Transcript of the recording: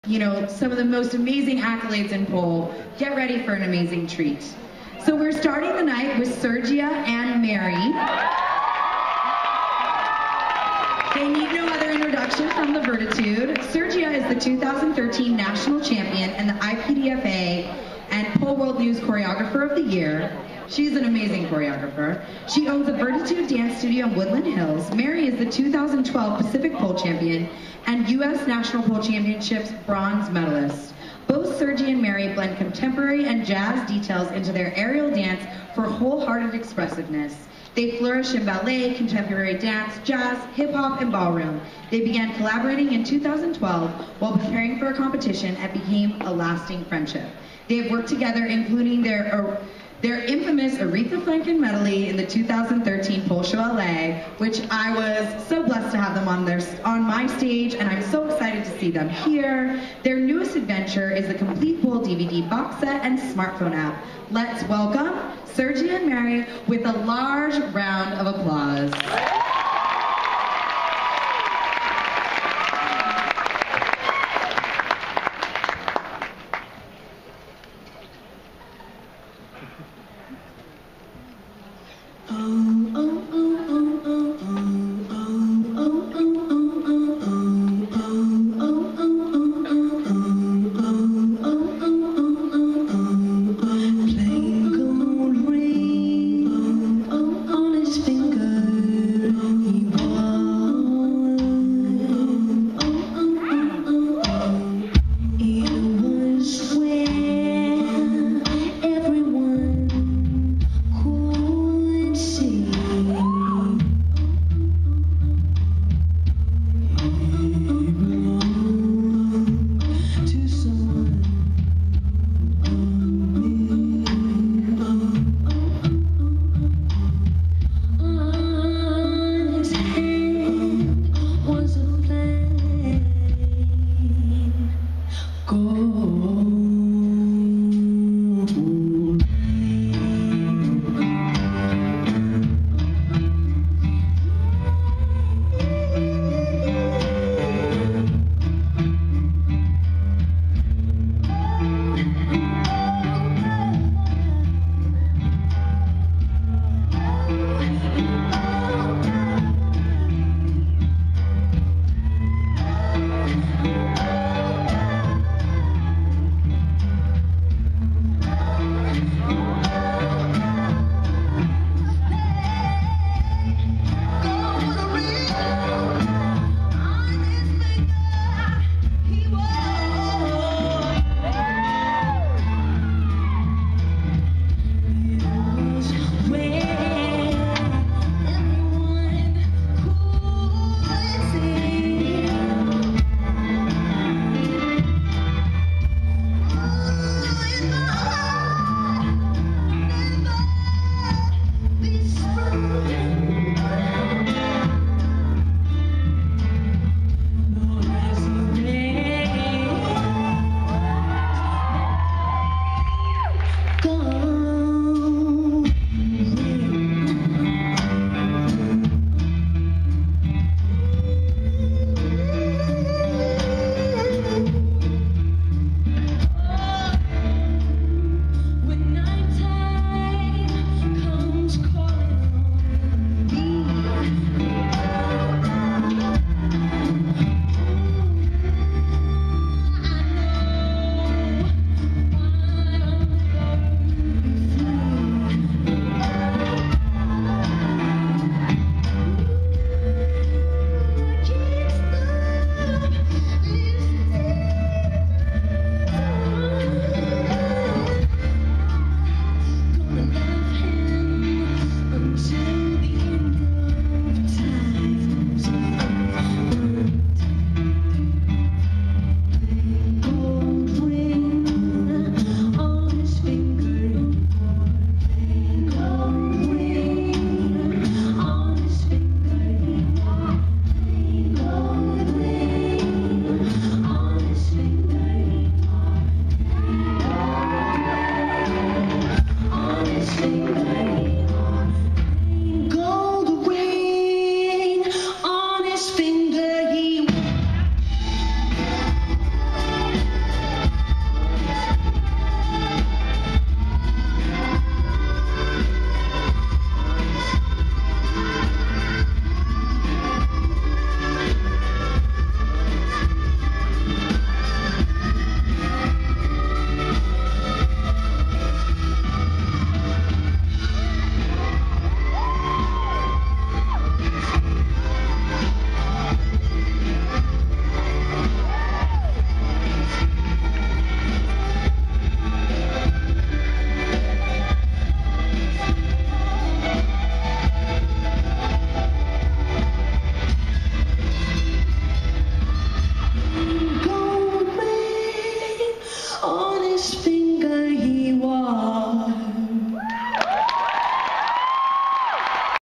you know, some of the most amazing accolades in pole. Get ready for an amazing treat. So we're starting the night with Sergia and Mary. They need no other introduction from the Vertitude. Sergia is the 2013 National Champion and the IPDFA and Pole World News Choreographer of the Year. She's an amazing choreographer. She owns a Vertitude Dance Studio in Woodland Hills. Mary is the 2012 Pacific Pole Champion and U.S. National Pole Championships bronze medalist. Both Sergi and Mary blend contemporary and jazz details into their aerial dance for wholehearted expressiveness. They flourish in ballet, contemporary dance, jazz, hip-hop, and ballroom. They began collaborating in 2012 while preparing for a competition and became a lasting friendship. They have worked together, including their infamous Aretha Franklin medley in the 2013 Pole Show LA, which I was so blessed to have them on my stage, and I'm so excited to see them here. Their newest adventure is the Complete Pole DVD box set and smartphone app. Let's welcome Sergi and Mary with a large round of applause. Go.